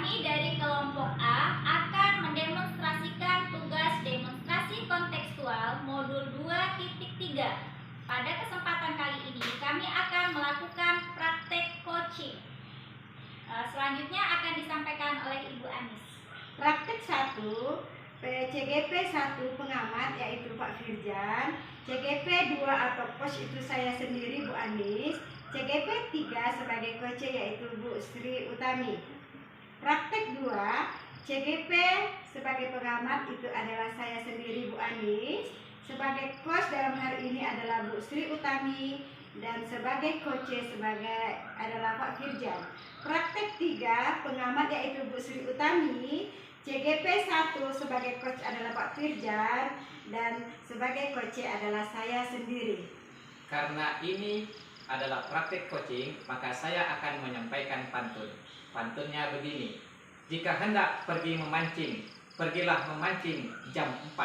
Kami dari kelompok A akan mendemonstrasikan tugas demonstrasi kontekstual modul 2.3. Pada kesempatan kali ini kami akan melakukan praktek coaching. Selanjutnya akan disampaikan oleh Ibu Anis. Praktek 1, CGP 1 pengamat yaitu Pak Firjan, CGP 2 atau coach itu saya sendiri Bu Anis, CGP 3 sebagai coach yaitu Bu Sri Utami. Praktek 2, CGP sebagai pengamat itu adalah saya sendiri Bu Anis, sebagai coach dalam hari ini adalah Bu Sri Utami, dan sebagai coach adalah Pak Firjan. Praktek 3, pengamat yaitu Bu Sri Utami, CGP 1 sebagai coach adalah Pak Firjan, dan sebagai coach adalah saya sendiri. Karena ini adalah praktik coaching, maka saya akan menyampaikan pantun. Pantunnya begini: jika hendak pergi memancing, pergilah memancing jam 4.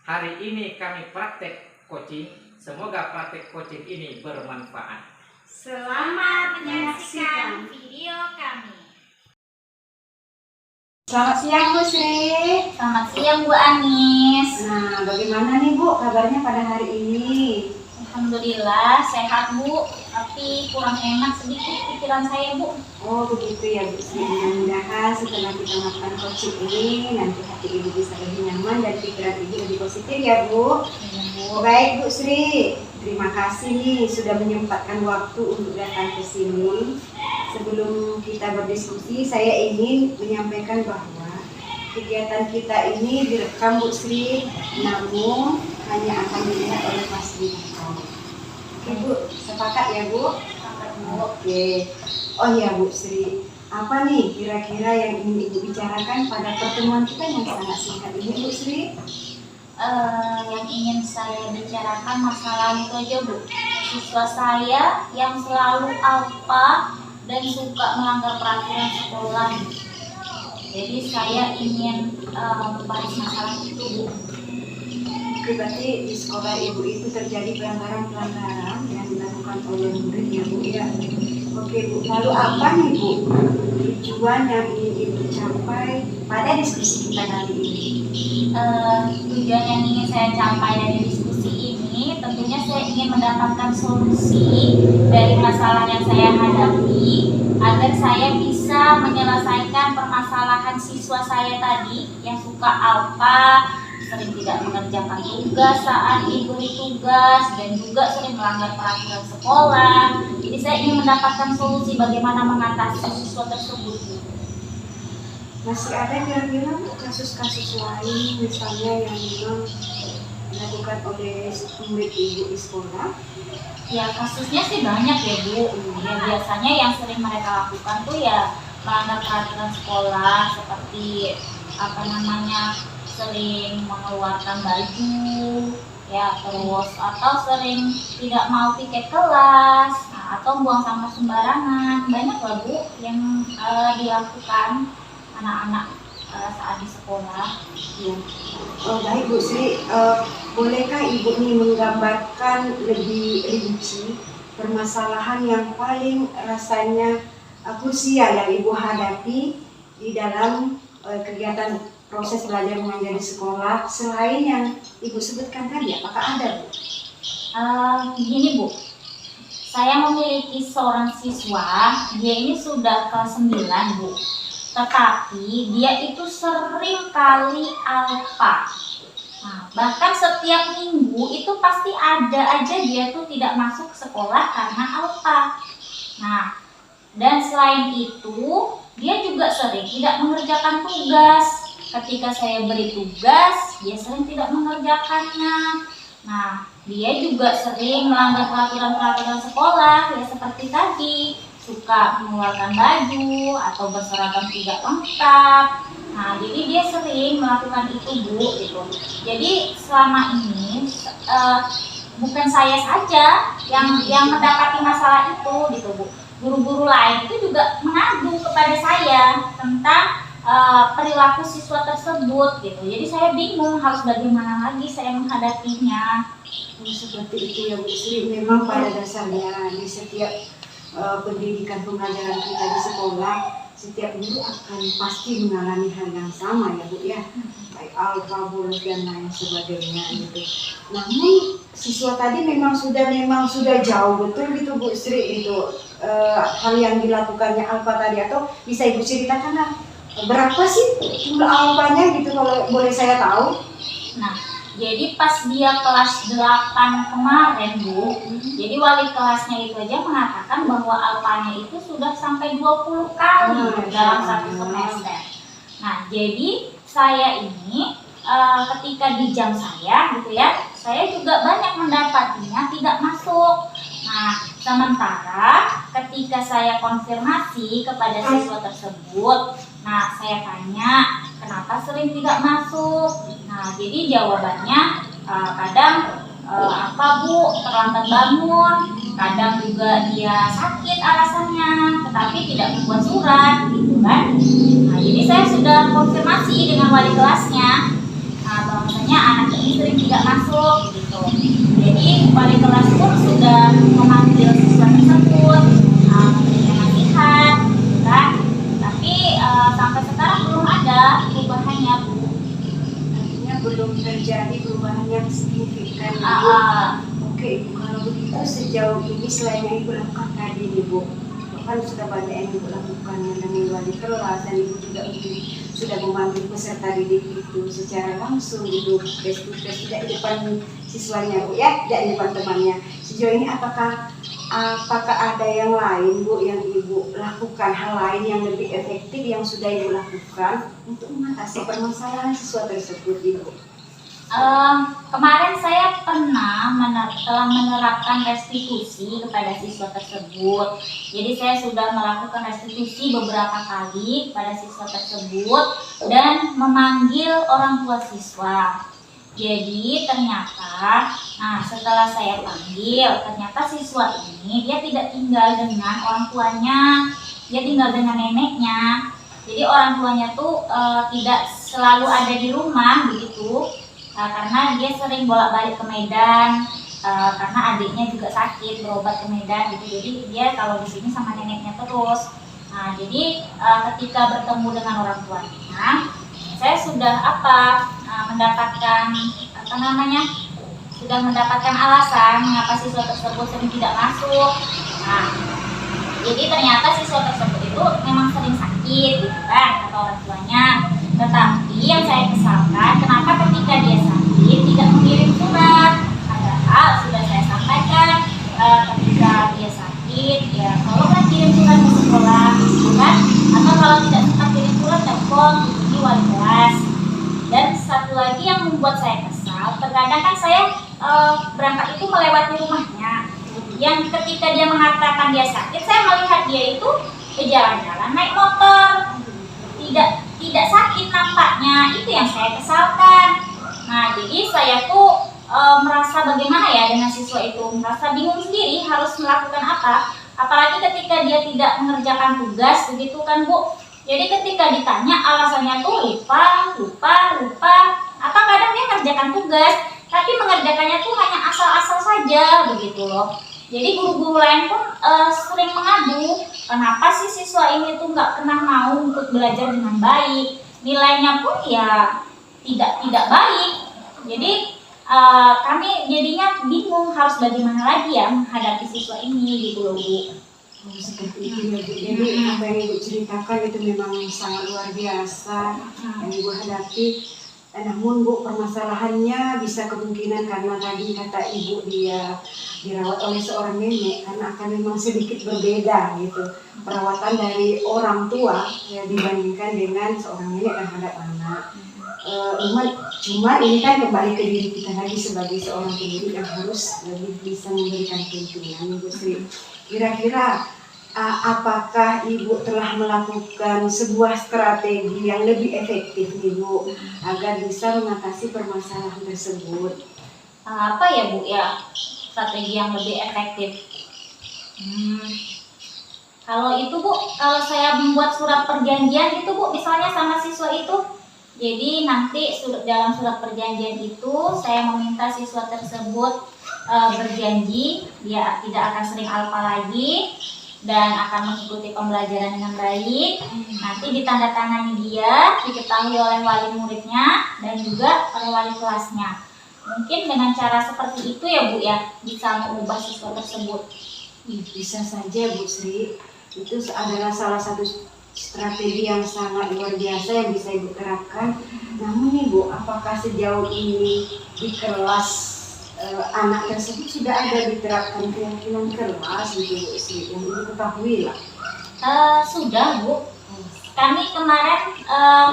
Hari ini kami praktek coaching, semoga praktek coaching ini bermanfaat. Selamat menyaksikan video kami. Selamat siang Bu Sri. Selamat siang Bu Anis. Nah, bagaimana nih Bu kabarnya pada hari ini? Alhamdulillah sehat Bu, tapi kurang enak sedikit pikiran saya Bu. Oh begitu ya Bu Sri. Mudah-mudahan setelah kita melakukan coaching ini nanti hati Ibu bisa lebih nyaman dan pikiran Ibu lebih positif ya Bu. Baik Bu Sri, terima kasih nih sudah menyempatkan waktu untuk datang ke sini. Sebelum kita berdiskusi, saya ingin menyampaikan bahwa kegiatan kita ini direkam Bu Sri, namun hanya akan dilihat oleh fasilitas. Oke Bu, sepakat ya Bu? Sepakat Bu. Oke. Oh ya Bu Sri, apa nih kira-kira yang ingin Ibu bicarakan pada pertemuan kita yang sangat singkat ini Bu Sri? Yang ingin saya bicarakan masalah itu aja Bu. Siswa saya yang selalu alpa dan suka melanggar peraturan sekolah. Jadi saya ingin membahas masalah itu Bu. Berarti di sekolah Ibu itu terjadi pelanggaran-pelanggaran yang dilakukan oleh murid ya Bu ya. Oke Bu, lalu apa nih Bu tujuan yang ingin Ibu capai pada diskusi kita kali ini? Tujuan yang ingin saya capai dari diskusi ini tentunya saya ingin mendapatkan solusi dari masalah yang saya hadapi agar saya bisa menyelesaikan permasalahan siswa saya tadi yang suka alpa, sering tidak mengerjakan tugas saat diberi tugas, dan juga sering melanggar peraturan sekolah. Jadi saya ingin mendapatkan solusi bagaimana mengatasi siswa tersebut. Masih ada kira-kira kasus-kasus lain misalnya yang memang dilakukan oleh murid Ibu di sekolah? Ya kasusnya sih banyak ya Bu. Ya biasanya yang sering mereka lakukan tuh ya melanggar peraturan sekolah, seperti sering mengeluarkan baju ya, terus atau sering tidak mau piket kelas, atau buang sampah sembarangan. Banyak lah Bu yang dilakukan anak-anak saat di sekolah. Ya. Oh, baik Bu Sri, bolehkah Ibu nih menggambarkan lebih rinci permasalahan yang paling rasanya krusial yang Ibu hadapi di dalam kegiatan proses belajar mengajar di sekolah selain yang Ibu sebutkan tadi? Apakah ada Bu? Begini Bu, saya memiliki seorang siswa, dia ini sudah kelas 9 Bu, tetapi dia itu sering kali alpa. Nah, bahkan setiap minggu itu pasti ada aja dia tuh tidak masuk ke sekolah karena alpa. Nah, dan selain itu dia juga sering tidak mengerjakan tugas. Ketika saya beri tugas, dia sering tidak mengerjakannya. Nah, dia juga sering melanggar peraturan-peraturan sekolah, ya seperti tadi, suka mengeluarkan baju atau berseragam tidak lengkap. Nah, jadi dia sering melakukan itu Bu, gitu. Jadi selama ini bukan saya saja yang mendapati masalah itu, gitu Bu. Guru-guru lain itu juga mengadu kepada saya tentang perilaku siswa tersebut, gitu. Jadi saya bingung harus bagaimana lagi saya menghadapinya. Seperti itu ya Bu Sri. Memang pada dasarnya di setiap pendidikan pembelajaran kita di sekolah setiap guru akan pasti mengalami hal yang sama ya Bu ya, baik alfa, bolos dan lain sebagainya gitu. Namun siswa tadi memang sudah jauh betul gitu Bu Sri itu hal yang dilakukannya alfa tadi, atau bisa Ibu ceritakan lah berapa sih jumlah alfanya gitu kalau boleh saya tahu? Nah, jadi pas dia kelas 8 kemarin Bu, jadi wali kelasnya itu aja mengatakan bahwa alfanya itu sudah sampai 20 kali dalam satu semester. Nah, jadi saya ini ketika di jam saya gitu ya, saya juga banyak mendapatinya tidak masuk. Nah, sementara ketika saya konfirmasi kepada siswa tersebut, nah saya tanya kenapa sering tidak masuk. Nah, jadi jawabannya kadang apa Bu, terlambat bangun, kadang juga dia sakit alasannya, tetapi tidak membuat surat gitu kan. Nah, jadi saya sudah konfirmasi dengan wali kelasnya, bahwasanya anak ini sering tidak masuk gitu. Jadi wali kelas pun sudah memanggil siswa tersebut, memberikan nasihat, kan. Tapi sampai sekarang belum ada perubahannya Bu. Artinya belum terjadi perubahan yang signifikan. Oke Ibu, kalau begitu sejauh ini selain yang Ibu lakukan tadi nih Bu, kan sudah banyak yang Ibu lakukan dengan wali kelas, dan Ibu juga mungkin sudah memanggil peserta didik itu secara langsung gitu, face to face, tidak di depan siswanya Bu ya, tidak di depan temannya. Sejauh ini apakah ada yang lain Bu yang Ibu lakukan, hal lain yang lebih efektif yang sudah Ibu lakukan untuk mengatasi permasalahan siswa tersebut Ibu? Kemarin saya telah menerapkan restitusi kepada siswa tersebut. Jadi saya sudah melakukan restitusi beberapa kali pada siswa tersebut dan memanggil orang tua siswa. Jadi ternyata, setelah saya panggil, ternyata siswa ini dia tidak tinggal dengan orang tuanya, dia tinggal dengan neneknya. Jadi orang tuanya tuh tidak selalu ada di rumah begitu. Karena dia sering bolak-balik ke Medan, karena adiknya juga sakit berobat ke Medan gitu. Jadi dia kalau di sini sama neneknya terus. Nah, jadi ketika bertemu dengan orang tuanya, saya sudah mendapatkan alasan mengapa siswa tersebut sering tidak masuk. Nah, jadi ternyata siswa tersebut itu memang sering sakit gitu kan kata orang tuanya. Tetapi yang saya kesalkan, kenapa ketika dia sakit tidak mengirim surat? Padahal sudah saya sampaikan ketika dia sakit, ya tolonglah kirim surat ke sekolah, gitu kan? Atau kalau tidak sempat kirim surat, telepon hubungi wali kelas. Dan satu lagi yang membuat saya kesal, terkadang kan saya berangkat itu melewati rumahnya. Yang ketika dia mengatakan dia sakit, saya melihat dia itu berjalan-jalan naik motor, tidak sakit nampaknya. Itu yang saya kesalkan. Nah, jadi saya tuh merasa bagaimana ya dengan siswa itu, merasa bingung sendiri harus melakukan apa, apalagi ketika dia tidak mengerjakan tugas begitu kan Bu. Jadi ketika ditanya alasannya tuh lupa, apa kadang dia mengerjakan tugas tapi mengerjakannya tuh hanya asal-asal saja begitu loh. Jadi guru-guru lain pun sering mengadu, kenapa sih siswa ini tuh nggak pernah mau untuk belajar dengan baik, nilainya pun ya tidak baik. Jadi kami jadinya bingung harus bagaimana lagi ya menghadapi siswa ini gitu loh Bu. Seperti itu ya Bu. Jadi apa yang Ibu ceritakan itu memang sangat luar biasa yang Ibu hadapi. Namun Bu, permasalahannya bisa kemungkinan karena tadi kata Ibu dia dirawat oleh seorang nenek, karena akan memang sedikit berbeda gitu perawatan dari orang tua ya dibandingkan dengan seorang nenek terhadap anak. Cuma ini kan kembali ke diri kita lagi sebagai seorang pendidik yang harus lebih bisa memberikan tuntunan Ibu Sri. Kira-kira apakah Ibu telah melakukan sebuah strategi yang lebih efektif Ibu agar bisa mengatasi permasalahan tersebut? Apa ya Bu ya strategi yang lebih efektif? Kalau itu Bu, kalau saya membuat surat perjanjian itu Bu, misalnya sama siswa itu, jadi nanti dalam surat perjanjian itu saya meminta siswa tersebut berjanji dia tidak akan sering alfa lagi. dan akan mengikuti pembelajaran dengan baik. Nanti ditandatangani dia, diketahui oleh wali muridnya dan juga oleh wali kelasnya. Mungkin dengan cara seperti itu ya Bu ya, bisa mengubah siswa tersebut. Bisa saja Bu Sri, itu adalah salah satu strategi yang sangat luar biasa yang bisa Ibu terapkan. Namun nih Bu, apakah sejauh ini di kelas anak tersebut sudah ada diterapkan keyakinan keras gitu Bu Sri, yang Ibu ketahui lah? Sudah Bu, kami kemarin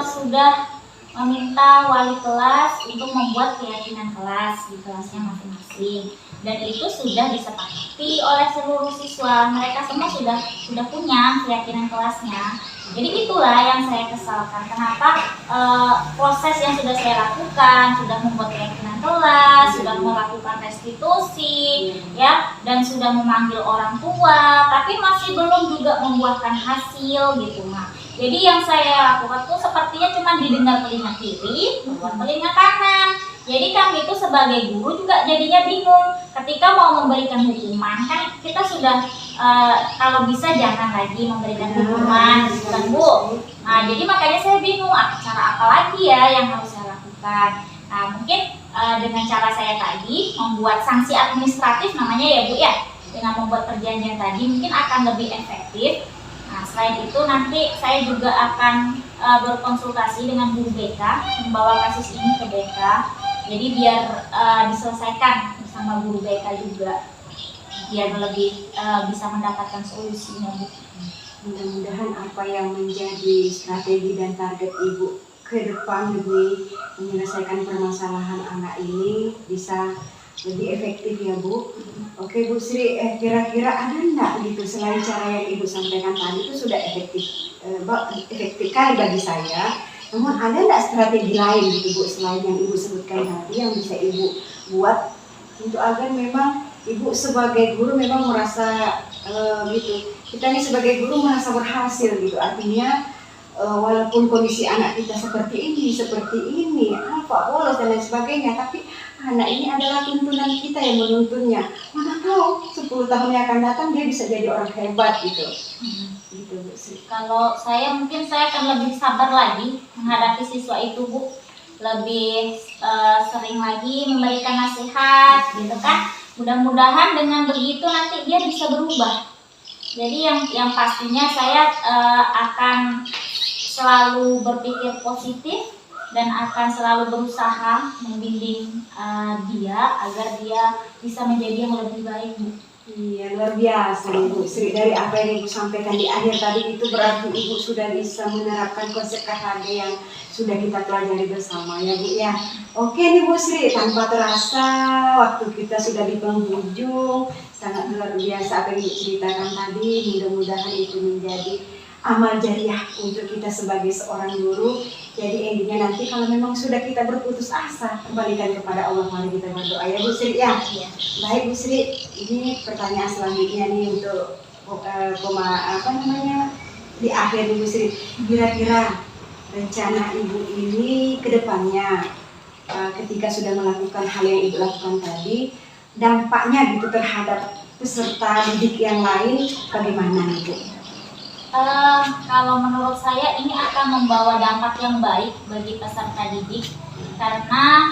sudah meminta wali kelas untuk membuat keyakinan kelas di kelasnya masing-masing, dan itu sudah disepakati oleh seluruh siswa. Mereka semua sudah punya keyakinan kelasnya. Jadi itulah yang saya kesalkan, kenapa proses yang sudah saya lakukan, sudah membuat keyakinan kelas, sudah melakukan restitusi, ya, dan sudah memanggil orang tua, tapi masih belum juga membuahkan hasil gitu, Mak. Jadi yang saya lakukan tuh sepertinya cuma didengar telinga kiri, membuat telinga kanan. Jadi kami itu sebagai guru juga jadinya bingung ketika mau memberikan hukuman, kan kita sudah kalau bisa jangan lagi memberikan hukuman, gitu kan Bu. Nah jadi makanya saya bingung cara apa lagi ya yang harus saya lakukan. Nah mungkin dengan cara saya tadi membuat sanksi administratif namanya ya Bu ya, dengan membuat perjanjian tadi mungkin akan lebih efektif. Nah selain itu nanti saya juga akan berkonsultasi dengan guru BK, membawa kasus ini ke BK. Jadi biar diselesaikan bersama guru BK juga, biar lebih bisa mendapatkan solusinya Bu. Mudah-mudahan apa yang menjadi strategi dan target Ibu ke depan demi menyelesaikan permasalahan anak ini bisa lebih efektif ya Bu. Oke Bu Sri, kira-kira ada enggak gitu selain cara yang Ibu sampaikan tadi itu sudah efektif kali bagi saya. Namun ada enggak strategi lain gitu Bu selain yang Ibu sebutkan tadi yang bisa Ibu buat untuk agar memang Ibu sebagai guru memang merasa gitu. Kita nih sebagai guru merasa berhasil gitu. Artinya walaupun kondisi anak kita seperti ini, apa bolos dan lain sebagainya, tapi anak ini adalah tuntunan kita yang menuntunnya. Mana tahu 10 tahun yang akan datang dia bisa jadi orang hebat gitu. Gitu Bu Sri. Kalau saya mungkin saya akan lebih sabar lagi menghadapi siswa itu Bu, lebih sering lagi memberikan nasihat gitu kan. Mudah-mudahan dengan begitu nanti dia bisa berubah. Jadi yang pastinya saya akan selalu berpikir positif dan akan selalu berusaha membimbing dia agar dia bisa menjadi yang lebih baik Bu. Iya, luar biasa Ibu Sri. Dari apa yang Ibu sampaikan di akhir tadi itu berarti Ibu sudah bisa menerapkan konsep KHD yang sudah kita pelajari bersama ya Bu ya. Oke nih Bu Sri, tanpa terasa waktu kita sudah di penghujung. Sangat luar biasa apa yang Ibu ceritakan tadi. Mudah-mudahan itu menjadi amal jariah untuk kita sebagai seorang guru. Jadi endingnya nanti kalau memang sudah kita berputus asa, kembalikan kepada Allah. Mari kita berdoa ya Bu Sri ya. Baik Bu Sri, ini pertanyaan selanjutnya nih untuk di akhir Bu Sri. Kira-kira rencana Ibu ini ke depannya ketika sudah melakukan hal yang Ibu lakukan tadi, dampaknya gitu terhadap peserta didik yang lain bagaimana nih Bu? Kalau menurut saya ini akan membawa dampak yang baik bagi peserta didik, karena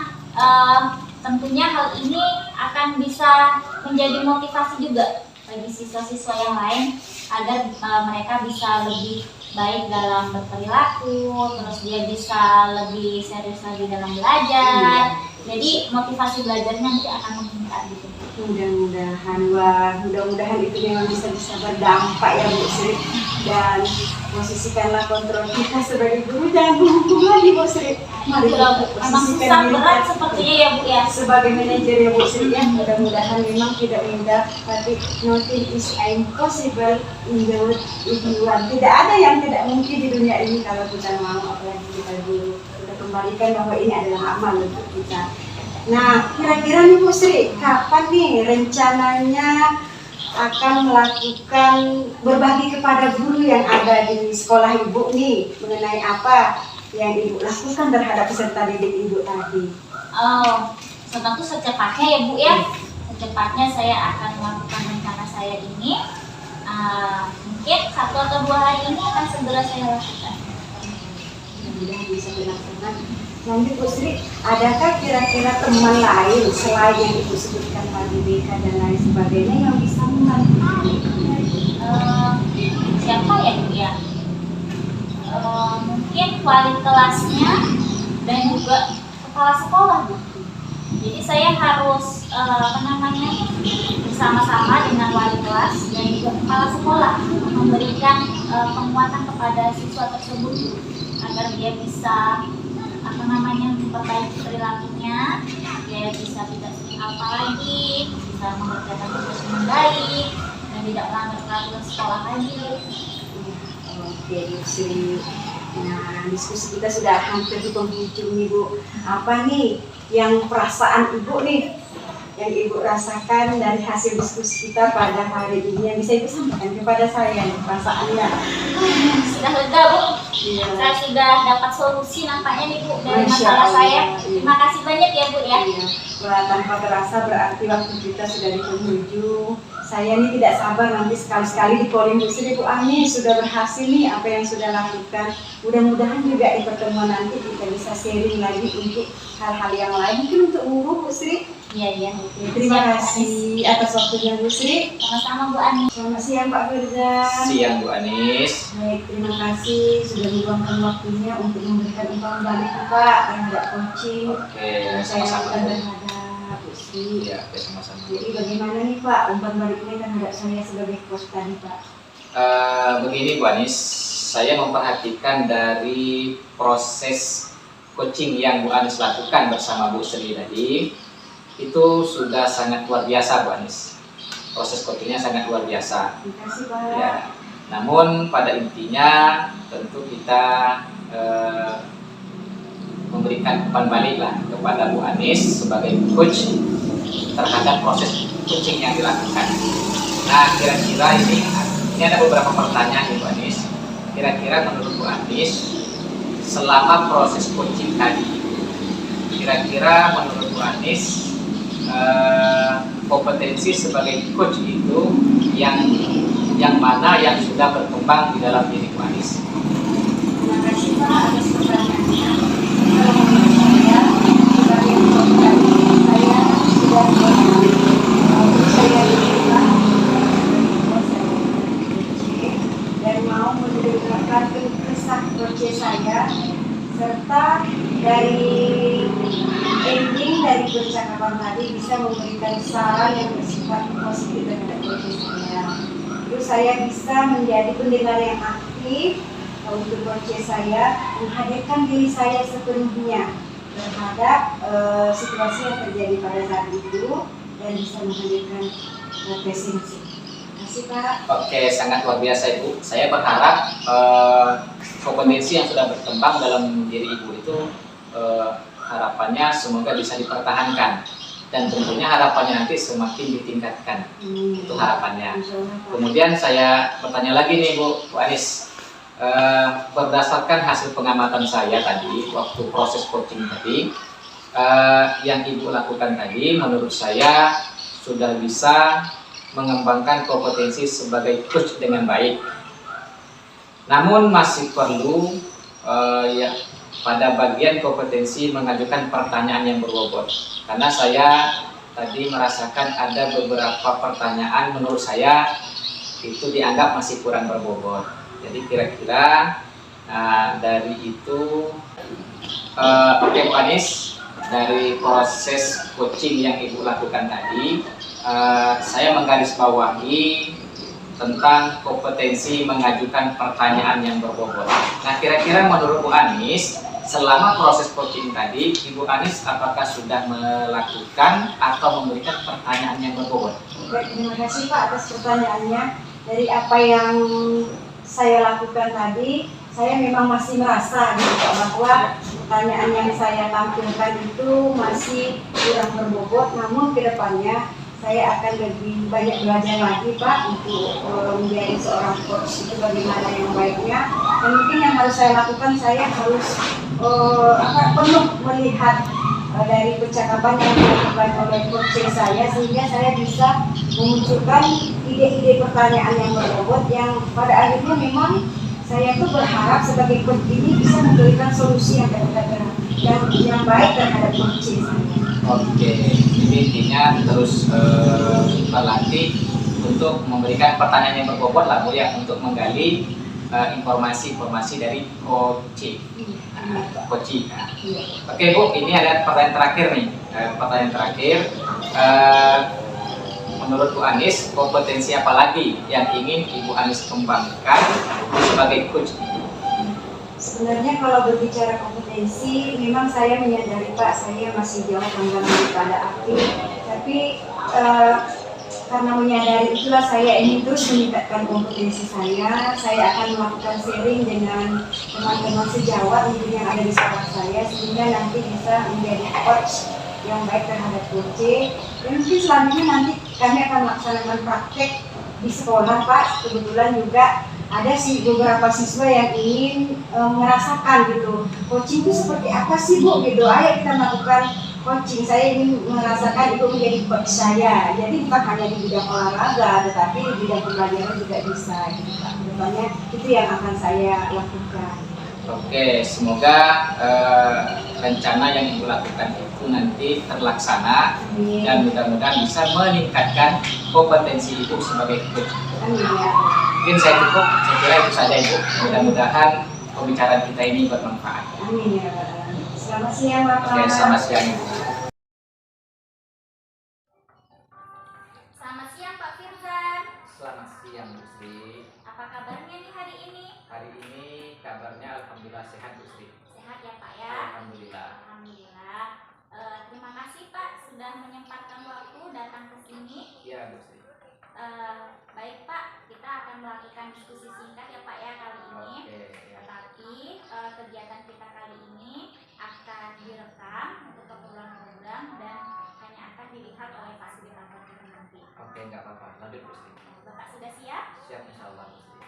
tentunya hal ini akan bisa menjadi motivasi juga bagi siswa-siswa yang lain agar mereka bisa lebih baik dalam berperilaku, terus dia bisa lebih serius lagi dalam belajar. Jadi motivasi belajarnya nanti akan meningkat gitu. Mudah-mudahan itu memang bisa berdampak ya Bu Sri. Dan posisikanlah kontrol kita sebagai guru, jangan menghukum lagi Bu Sri. Mari kita memang susah berat sepertinya ya Bu ya. Sebagai manajer ya Bu Sri ya, mudah-mudahan memang tidak mudah, tapi nothing is impossible in the world if you want. Tidak ada yang tidak mungkin di dunia ini kalau kita mau, apalagi kita guru. Kita kembalikan bahwa ini adalah amal untuk kita. Nah, kira-kira nih Bu Sri, kapan nih rencananya akan melakukan berbagi kepada guru yang ada di sekolah Ibu nih mengenai apa yang Ibu lakukan terhadap peserta didik Ibu tadi? Oh, tentu secepatnya ya Bu ya. Secepatnya saya akan melakukan rencana saya ini. mungkin 1 atau 2 hari ini akan segera saya lakukan. Mudah-mudahan bisa dilaksanakan. Lanjut Bu Sri, adakah kira-kira teman lain selain yang Ibu sebutkan tadi BK dan lain sebagainya yang bisa membantu? Siapa ya Bu ya? Mungkin wali kelasnya dan juga kepala sekolah Bu. Jadi saya harus bersama-sama dengan wali kelas dan juga kepala sekolah memberikan penguatan kepada siswa tersebut agar dia bisa memperbaiki perilakunya, dia bisa tidak sering apa lagi, bisa mengerjakan tugas dengan baik dan tidak melanggar peraturan sekolah lagi. Oke, Bu Sri. Nah, diskusi kita sudah hampir di penghujung nih Bu. Apa nih yang perasaan Ibu nih, yang Ibu rasakan dari hasil diskusi kita pada hari ini yang bisa Ibu sampaikan kepada saya nih, perasaannya? Sudah lega Bu, Iya. saya sudah dapat solusi nampaknya nih Bu dari Masya masalah Allah. saya. Iya. Terima kasih banyak ya Bu ya. Iya. Wah, tanpa terasa berarti waktu kita sudah di penghujung. Saya ini tidak sabar nanti sekali-sekali di calling Bu Sri. Bu Ani sudah berhasil nih apa yang sudah lakukan. Mudah-mudahan juga di pertemuan nanti kita bisa sharing lagi untuk hal-hal yang lain. Mungkin untuk guru Bu Sri. Iya. Terima Siap, Bu kasih atas waktunya Bu Sri. Sama-sama Bu Ani. Selamat siang Pak Firdan. Siang Bu Anis. Baik, terima kasih sudah meluangkan waktunya untuk memberikan umpan balik Pak terhadap coaching. Oke, Saya sama-sama lakukan Bu. terhadap Bu Sri. Iya, oke, sama-sama. Jadi bagaimana nih Pak umpan baliknya terhadap saya sebagai coach tadi Pak? Begini Bu Anis, saya memperhatikan dari proses coaching yang Bu Anis lakukan bersama Bu Sri tadi, itu sudah sangat luar biasa Bu Anis. Proses coachingnya sangat luar biasa. Terima kasih Pak. Ya, namun pada intinya tentu kita memberikan umpan balik lah kepada Bu Anis sebagai coach terhadap proses coaching yang dilakukan. Nah, kira-kira ini ada beberapa pertanyaan Bu Anis. Kira-kira menurut Bu Anis selama proses coaching tadi, kira-kira menurut Bu Anis kompetensi sebagai coach itu yang mana yang sudah berkembang di dalam diri Bu Anis? Terima kasih Pak atas pertanyaannya. Kalau menurut saya sebagai coach tadi saya sudah saya diterima dan mau mendengarkan kesan coach saya serta dari ending dari percakapan tadi bisa memberikan saran yang bersifat positif terhadap coach saya. Terus saya bisa menjadi pendengar yang aktif untuk coach saya, menghadirkan diri saya sepenuhnya terhadap situasi yang terjadi pada saat itu dan bisa menghadirkan presensi. Terima kasih Pak. Oke, sangat luar biasa Ibu. Saya berharap kompetensi yang sudah berkembang dalam diri Ibu itu harapannya semoga bisa dipertahankan dan tentunya harapannya nanti semakin ditingkatkan. Itu harapannya. Kemudian saya bertanya lagi nih Bu Anis, berdasarkan hasil pengamatan saya tadi waktu proses coaching tadi, yang Ibu lakukan tadi menurut saya sudah bisa mengembangkan kompetensi sebagai coach dengan baik. Namun masih perlu ya pada bagian kompetensi mengajukan pertanyaan yang berbobot. Karena saya tadi merasakan ada beberapa pertanyaan menurut saya itu dianggap masih kurang berbobot. Jadi kira-kira dari itu, oke Bu Anis, dari proses coaching yang Ibu lakukan tadi, saya menggarisbawahi tentang kompetensi mengajukan pertanyaan yang berbobot. Nah, kira-kira menurut Bu Anis, selama proses coaching tadi, Ibu Anis apakah sudah melakukan atau memberikan pertanyaan yang berbobot? Baik, terima kasih Pak atas pertanyaannya. Dari apa yang saya lakukan tadi, saya memang masih merasa gitu Pak, bahwa pertanyaan yang saya tampilkan itu masih kurang berbobot. Namun kedepannya saya akan lebih banyak belajar lagi Pak untuk menjadi seorang coach itu bagaimana yang baiknya. Dan mungkin yang harus saya lakukan, saya harus penuh melihat dari percakapan yang dilakukan oleh coach saya sehingga saya bisa memunculkan ide-ide pertanyaan yang berbobot yang pada akhirnya memang saya tuh berharap sebagai coach ini bisa memberikan solusi yang dan yang baik terhadap coaching saya. Oke, jadi intinya terus berlatih untuk memberikan pertanyaan yang berbobot lah Bu ya, untuk menggali informasi-informasi dari coaching. Coaching. Oke Bu, ini ada pertanyaan terakhir nih. Pertanyaan terakhir, menurut Bu Anis, kompetensi apa lagi yang ingin Ibu Anis kembangkan sebagai coach? Sebenarnya kalau berbicara kompetensi, memang saya menyadari Pak, saya masih jauh panggang daripada api. Tapi karena menyadari itulah saya ingin terus meningkatkan kompetensi saya. Saya akan melakukan sharing dengan teman-teman sejawat mungkin yang ada di sekolah saya, sehingga nanti bisa menjadi coach yang baik terhadap coaching. Dan mungkin selanjutnya nanti kami akan melaksanakan praktek di sekolah Pak. Kebetulan juga ada sih beberapa siswa yang ingin merasakan gitu, coaching itu seperti apa sih Bu gitu. Ayo kita melakukan coaching. Saya ingin merasakan itu menjadi coach saya. Jadi bukan hanya di bidang olahraga, tetapi di bidang pembelajaran juga bisa gitu Pak. Kedepannya itu yang akan saya lakukan. Oke, semoga rencana yang Ibu lakukan itu nanti terlaksana. Amin. Dan mudah-mudahan bisa meningkatkan kompetensi Ibu sebagai coach. Amin ya. Mungkin saya cukup, saya kira itu saja Ibu. Mudah-mudahan pembicaraan kita ini bermanfaat. Amin ya. Selamat siang Bapak. Oke, selamat siang Ibu. Selamat siang Pak Firzan. Selamat siang Bu Sri. Apa kabarnya nih hari ini? Hari ini kabarnya alhamdulillah sehat Bu Sri. Sehat ya Pak ya? Alhamdulillah. Alhamdulillah. Terima kasih Pak sudah menyempatkan waktu datang ke sini. Iya Bu Sri. Baik Pak, kita akan melakukan diskusi singkat ya Pak ya kali ini. Oke. Ya. Tetapi kegiatan kita kali ini akan direkam untuk keperluan program dan hanya akan dilihat oleh fasilitator kita nanti. Oke, nggak apa-apa. Lanjut Bu Sri. Bapak sudah siap? Siap insya Allah Bu Sri.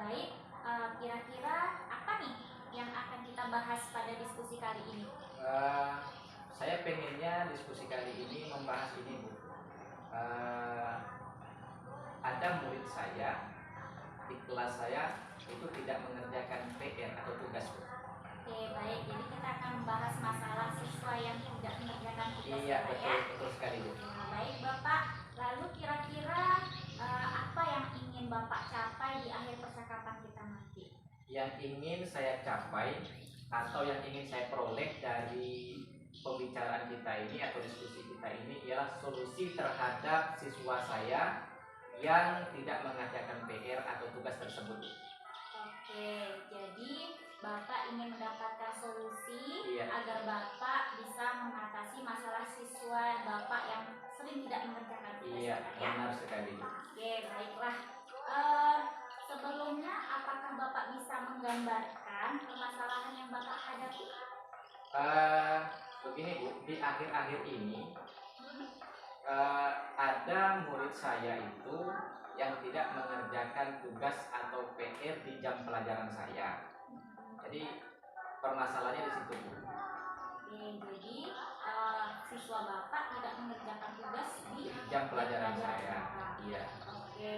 Baik, kira-kira apa nih yang akan kita bahas pada diskusi kali ini? Saya pengennya diskusi kali ini membahas ini Bu. Ada murid saya di kelas saya itu tidak mengerjakan PR atau tugas Bu. Oke, baik. Jadi kita akan membahas masalah siswa yang tidak mengerjakan tugas Iya Bapak betul, ya. betul sekali Bu. Nah, baik Bapak. Lalu kira-kira apa yang ingin Bapak capai di akhir percakapan kita nanti? Yang ingin saya capai atau yang ingin saya peroleh dari pembicaraan kita ini atau diskusi kita ini ialah solusi terhadap siswa saya yang tidak mengerjakan PR atau tugas tersebut. Oke, jadi Bapak ingin mendapatkan solusi Iya. agar Bapak bisa mengatasi masalah siswa Bapak yang sering tidak mengerjakan tugas Iya, Bapak, ya. benar sekali. Oke, baiklah. Sebelumnya, apakah Bapak bisa menggambarkan permasalahan yang Bapak hadapi? Begini Bu, di akhir-akhir ini ada murid saya itu yang tidak mengerjakan tugas atau PR di jam pelajaran saya. Jadi permasalahannya di situ Bu. Oke, jadi siswa Bapak tidak mengerjakan tugas di Jam pelajaran saya. Bapak. Iya. Oke,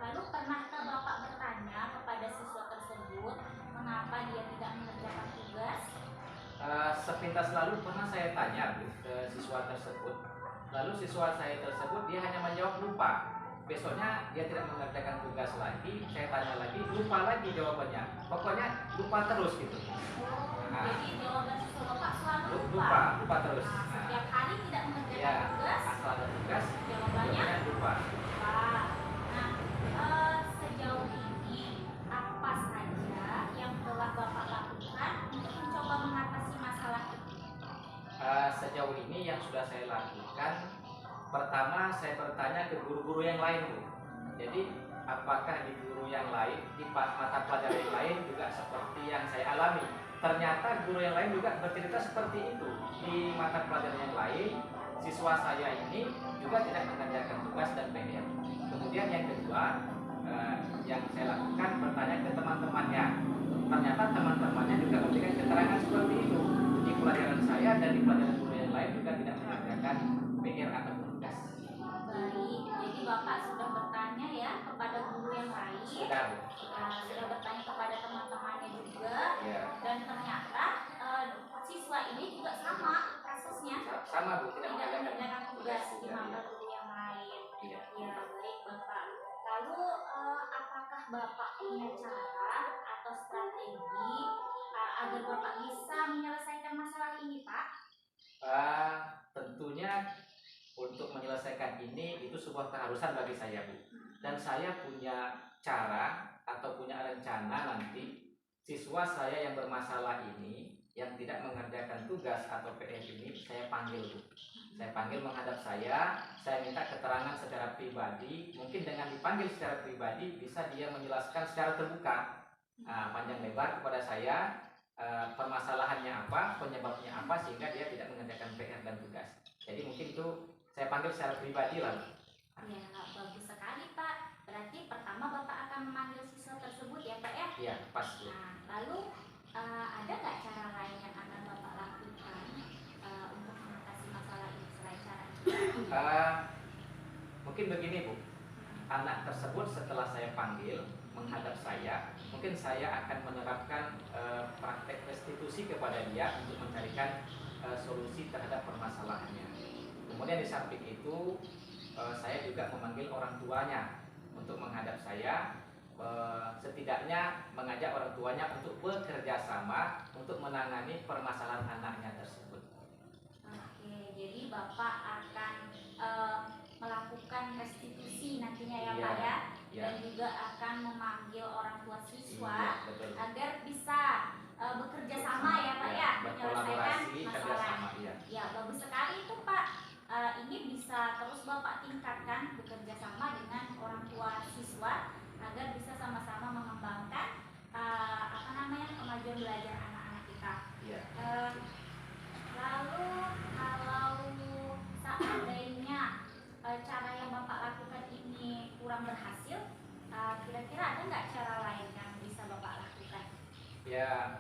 lalu pernahkah Bapak bertanya kepada siswa tersebut mengapa dia tidak mengerjakan tugas? Sepintas lalu pernah saya tanya Bu, ke siswa tersebut. Lalu siswa saya tersebut dia hanya menjawab lupa. Besoknya dia tidak mengerjakan tugas lagi. Saya tanya lagi, lupa lagi jawabannya. Pokoknya lupa terus gitu. Nah, Jadi jawaban siswa Bapak selalu lupa, lupa terus. Nah, Nah, setiap hari tidak ya, mengerjakan tugas, asal ada tugas, jawabannya jawabannya lupa. lupa. Nah, sejauh ini apa saja yang telah Bapak lakukan untuk mencoba mengatasi masalah itu? Sejauh ini yang sudah saya lakukan, pertama saya bertanya ke guru-guru yang lain Bu. Jadi apakah di guru yang lain, di mata pelajaran yang lain juga seperti yang saya alami? Ternyata guru yang lain juga bercerita seperti itu. Di mata pelajaran yang lain, siswa saya ini juga tidak mengerjakan tugas dan PR. Kemudian yang kedua, yang saya lakukan bertanya ke teman-temannya. Ternyata teman-temannya juga memberikan keterangan seperti itu. Di pelajaran saya dan di pelajaran guru yang lain juga tidak mengerjakan PR atau tugas. Baik, jadi Bapak sudah bertanya ya kepada guru yang lain, Sudah, Bu. sudah bertanya kepada teman-temannya juga, Ya. dan ternyata siswa ini juga sama kasusnya, Sama, Bu, tidak tidak mengerjakan mengerjakan tugas di Ya, mata guru yang lain. Iya. Ya, baik Bapak. Lalu apakah Bapak punya cara atau strategi agar Bapak bisa menyelesaikan masalah ini, Pak? Tentunya untuk menyelesaikan ini itu sebuah keharusan bagi saya, Bu. Dan saya punya cara atau punya rencana nanti siswa saya yang bermasalah ini yang tidak mengerjakan tugas atau PR ini saya panggil, Bu. Saya panggil menghadap saya minta keterangan secara pribadi. Mungkin dengan dipanggil secara pribadi bisa dia menjelaskan secara terbuka panjang lebar kepada saya permasalahannya apa, penyebabnya apa, sehingga dia tidak mengerjakan PR dan tugas. Jadi mungkin itu saya panggil secara pribadi lah. Ya, bagus sekali Pak. Berarti pertama Bapak akan memanggil siswa tersebut ya Pak ya? Iya, pas, Bu. Nah, lalu ada nggak cara lain yang akan Bapak lakukan untuk mengatasi masalah ini selain cara itu? Mungkin begini, Bu. Anak tersebut setelah saya panggil menghadap saya, mungkin saya akan menerapkan praktek restitusi kepada dia untuk mencarikan solusi terhadap permasalahannya. Kemudian di samping itu saya juga memanggil orang tuanya untuk menghadap saya, setidaknya mengajak orang tuanya untuk bekerja sama untuk menangani permasalahan anaknya tersebut. Oke, jadi Bapak akan melakukan restitusi nantinya ya Pak ya, dan juga akan memanggil orang tua siswa agar bisa bekerja sama ya Pak ya, menyelesaikan masalah. Ya, bagus sekali itu Pak. Ini bisa terus Bapak tingkatkan bekerja sama dengan orang tua siswa agar bisa sama-sama mengembangkan kemajuan belajar anak-anak kita. Lalu kalau seandainya cara yang Bapak lakukan ini kurang berhasil, kira-kira ada nggak cara lain yang bisa Bapak lakukan? Ya,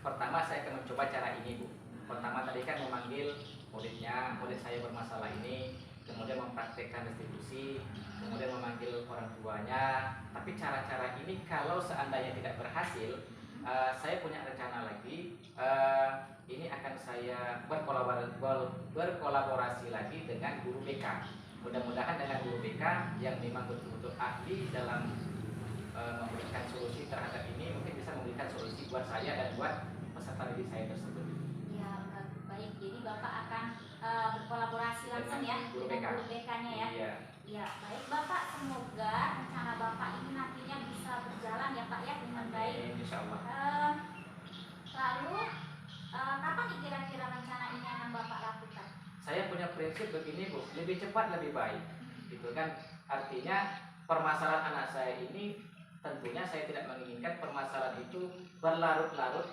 pertama saya akan mencoba cara ini, Bu. Pertama tadi kan memanggil murid saya bermasalah ini, kemudian mempraktekkan restitusi, kemudian memanggil orang tuanya. Tapi cara-cara ini kalau seandainya tidak berhasil, saya punya rencana lagi. Ini akan saya berkolaborasi lagi dengan guru BK. Mudah-mudahan dengan guru BK yang memang betul-betul ahli dalam memberikan solusi terhadap ini, mungkin bisa memberikan solusi buat saya dan buat peserta didik saya tersebut. Ya, baik. Jadi Bapak akan berkolaborasi langsung ya dengan guru BK-nya ya. Iya. Ya, baik Bapak. Semoga rencana Bapak ini nantinya bisa berjalan ya Pak ya dengan baik. Insya Allah. Lalu kapan kira-kira rencana ini akan Bapak lakukan? Saya punya prinsip begini, Bu, lebih cepat lebih baik. Gitu kan? Artinya permasalahan anak saya ini tentunya saya tidak menginginkan permasalahan itu berlarut-larut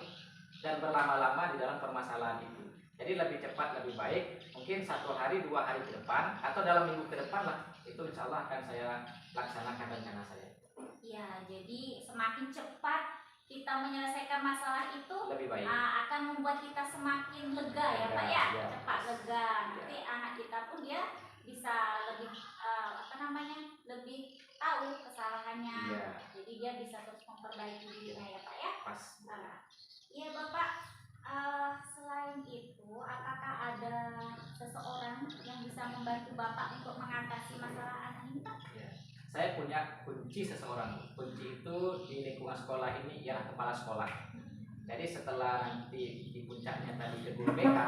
dan berlama-lama di dalam permasalahan itu. Jadi lebih cepat lebih baik, mungkin 1 hari 2 hari ke depan atau dalam minggu ke depan lah, itu insya Allah akan saya laksanakan rencana saya. Ya, jadi semakin cepat kita menyelesaikan masalah itu lebih baik. Akan membuat kita semakin lega ya Pak ya, cepat lega. Nanti anak kita pun dia bisa lebih lebih tahu kesalahannya. Jadi dia bisa terus memperbaiki dirinya ya Pak ya. Pas. Iya Bapak. Selain itu, apakah ada seseorang yang bisa membantu Bapak untuk mengatasi masalah anak ini Pak? Saya punya kunci seseorang. Kunci itu di lingkungan sekolah ini ialah kepala sekolah. Jadi setelah nanti di puncaknya tadi ke guru BK,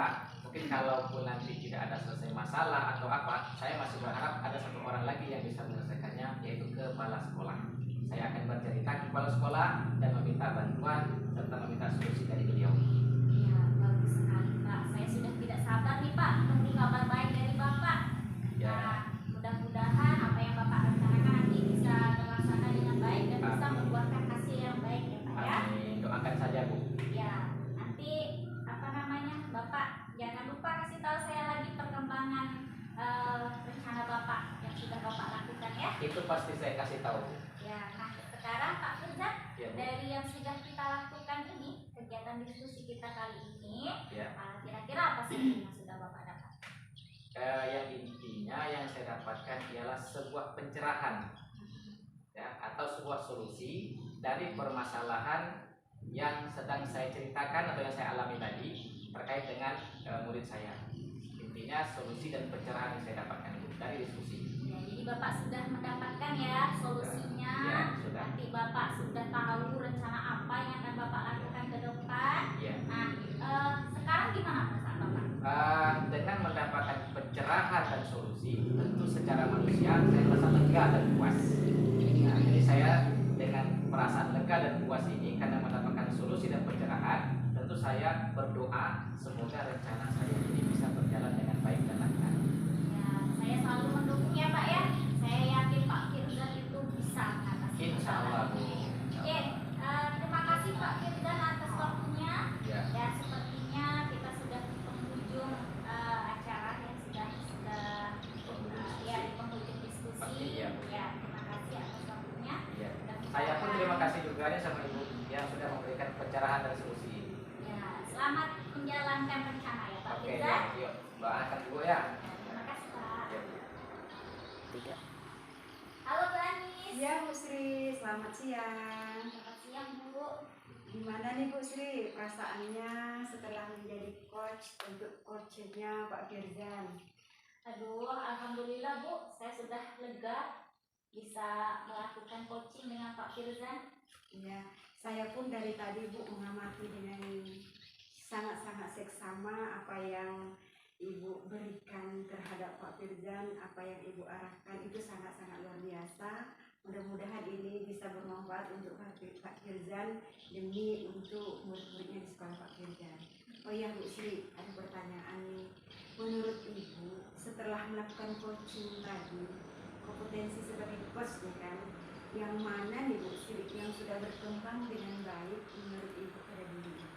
mungkin kalaupun nanti tidak ada selesai masalah atau apa, saya masih berharap ada 1 orang lagi yang bisa menyelesaikannya, yaitu kepala sekolah. Saya akan bercerita ke kepala sekolah dan meminta bantuan serta meminta solusi dari beliau. Ya, bagus sekali Pak. Saya sudah tidak sabar nih Pak menunggu kabar baik dari Bapak. Mudah-mudahan apa yang Bapak rencanakan nanti bisa terlaksana dengan baik dan bisa membuahkan hasil yang baik ya Pak ya. Amin. Doakan saja, Bu. Ya, nanti Bapak jangan lupa kasih tahu saya lagi perkembangan rencana Bapak yang sudah Bapak lakukan ya. Itu pasti saya kasih tahu, Bu. Ya, nah sekarang Pak Firjan, Bu. dari yang sudah kita lakukan ini, kegiatan diskusi kita kali ini, Ya. kira-kira apa sih yang sudah Bapak dapat? yang intinya yang saya dapatkan ialah sebuah pencerahan ya, atau sebuah solusi dari permasalahan yang sedang saya ceritakan atau yang saya alami tadi terkait dengan murid saya. Intinya solusi dan pencerahan yang saya dapatkan itu dari diskusi. Ya, jadi Bapak sudah mendapatkan ya solusinya. Ya, sudah. Nanti Bapak sudah tahu rencana apa yang akan Bapak lakukan ke depan. Ya. Nah, sekarang gimana perasaan Bapak? Dengan mendapatkan pencerahan dan solusi, tentu secara manusia saya merasa lega dan puas. Nah, jadi saya dengan perasaan lega dan puas ini karena mendapatkan solusi dan pencerahan, tentu saya berdoa semoga rencana saya ini bisa berjalan dengan baik dan lancar. Ya, saya selalu mendukung ya Pak ya. Saya yakin Pak Firzan itu bisa mengatasi Insya Allah, Bu. Oke, terima kasih Pak Firzan atas waktunya. Ya. Ya, sepertinya kita sudah di penghujung acara yang sudah ya di penghujung diskusi. Pasti, ya, Bu. Ya, terima kasih atas waktunya. Ya. Dan Saya pun terima kasih juga nih sama Ibu yang sudah memberikan pencerahan dan solusi. Ya, selamat menjalankan rencana ya Pak Oke, Firzan. yuk doakan Ibu ya. Terima kasih Pak. Ya. Halo Bu Anis. Ya Bu Sri, selamat siang. Selamat siang Bu. Gimana nih Bu Sri perasaannya setelah menjadi coach untuk coachnya Pak Firzan? Aduh, alhamdulillah Bu, saya sudah lega bisa melakukan coaching dengan Pak Firzan. Ya, saya pun dari tadi Bu mengamati dengan sangat-sangat seksama apa yang Ibu berikan terhadap Pak Firzan, apa yang Ibu arahkan itu sangat-sangat luar biasa. Mudah-mudahan ini bisa bermanfaat untuk Pak Firzan demi untuk murid-muridnya di sekolah Pak Firzan. Oh ya Bu Sri, ada pertanyaan nih. Menurut Ibu, setelah melakukan coaching tadi, kompetensi sebagai coach nih kan, yang mana nih Bu Sri yang sudah berkembang dengan baik menurut Ibu pada diri Ibu?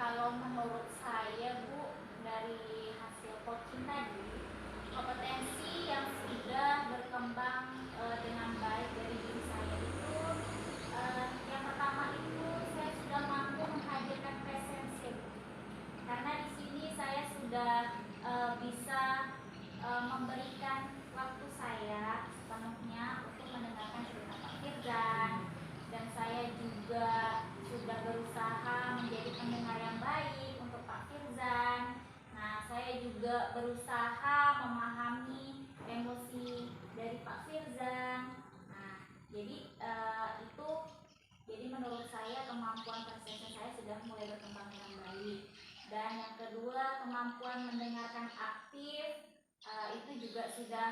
Kalau menurut saya Bu, dari hasil coaching tadi, kompetensi yang sudah berkembang dengan baik dari diri saya itu, yang pertama itu saya sudah mampu menghadirkan presensi, karena di sini saya sudah bisa memberikan waktu saya sepenuhnya untuk mendengarkan cerita Pak Firzan, dan saya juga sudah berusaha menjadi pendengar yang baik untuk Pak Firzan. Nah, saya juga berusaha memahami emosi dari Pak Firzan. Nah, jadi jadi menurut saya kemampuan presentasi saya sudah mulai berkembang dengan baik. Dan yang kedua, kemampuan mendengarkan aktif itu juga sudah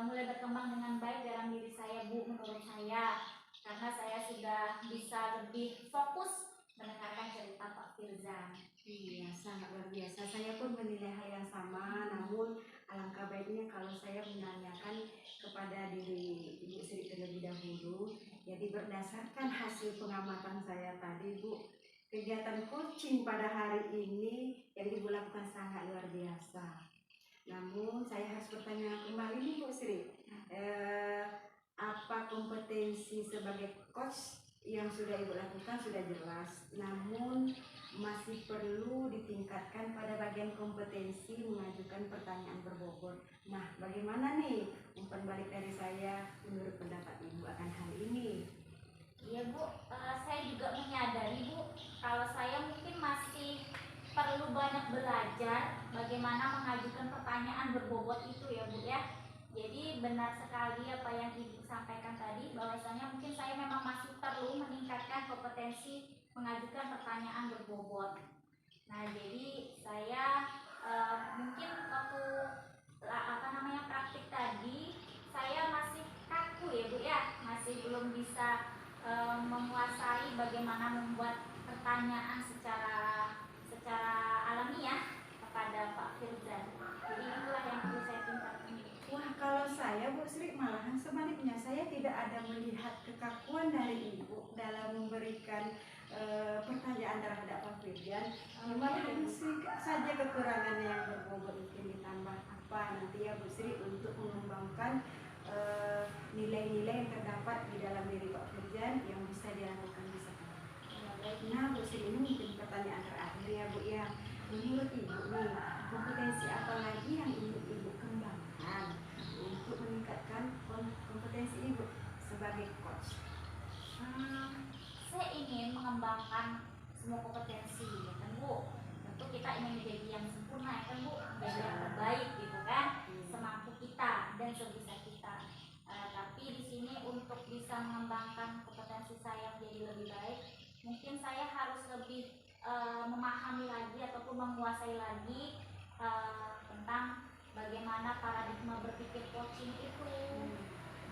mulai berkembang dengan baik dalam diri saya Bu, menurut saya, karena saya sudah bisa lebih fokus mendengarkan cerita Pak Firzan. Iya, sangat luar biasa. Saya pun menilai hal yang sama, namun alangkah baiknya kalau saya menanyakan kepada diri Ibu Sri terlebih dahulu. Jadi berdasarkan hasil pengamatan saya tadi Bu, kegiatan coaching pada hari ini yang Ibu lakukan sangat luar biasa. Namun saya harus bertanya kembali nih Bu Sri, apa kompetensi sebagai coach yang sudah Ibu lakukan sudah jelas, namun masih perlu ditingkatkan pada bagian kompetensi mengajukan pertanyaan berbobot. Nah, bagaimana nih umpan balik dari saya menurut pendapat Ibu akan hal ini? Iya Bu, saya juga menyadari Bu, kalau saya mungkin masih perlu banyak belajar bagaimana mengajukan pertanyaan berbobot itu ya Bu ya. Jadi benar sekali apa yang Ibu sampaikan tadi, bahwasanya mungkin saya memang masih perlu meningkatkan kompetensi mengajukan pertanyaan berbobot. Nah, jadi saya mungkin waktu praktik tadi saya masih kaku ya Bu ya, masih belum bisa menguasai bagaimana membuat pertanyaan secara alamiah kepada Pak Firzan. Jadi itulah yang perlu saya tingkatkan. Wah, kalau saya Bu Sri malahan sebaliknya, saya tidak ada melihat kekakuan dari Ibu dalam memberikan pertanyaan terhadap Pak Firzan. Malahan saja kekurangannya yang berbobot, mungkin ditambah apa nanti ya Bu Sri untuk mengembangkan nilai-nilai yang terdapat di dalam diri Pak Firzan yang bisa dilakukan di sekolah. Nah Bu Sri, ini mungkin pertanyaan terakhir ya Bu ya. Menurut Ibu nih, kompetensi apa lagi yang ingin Ibu kembangkan untuk meningkatkan kompetensi Ibu sebagai coach? Saya ingin mengembangkan semua kompetensi, ya kan Bu. Tentu kita ingin menjadi yang sempurna, ya kan Bu, menjadi yang terbaik gitu kan, semampu kita dan sebisa kita. Tapi di sini untuk bisa mengembangkan kompetensi saya menjadi lebih baik, mungkin saya harus lebih memahami lagi ataupun menguasai lagi tentang bagaimana paradigma berpikir coaching itu.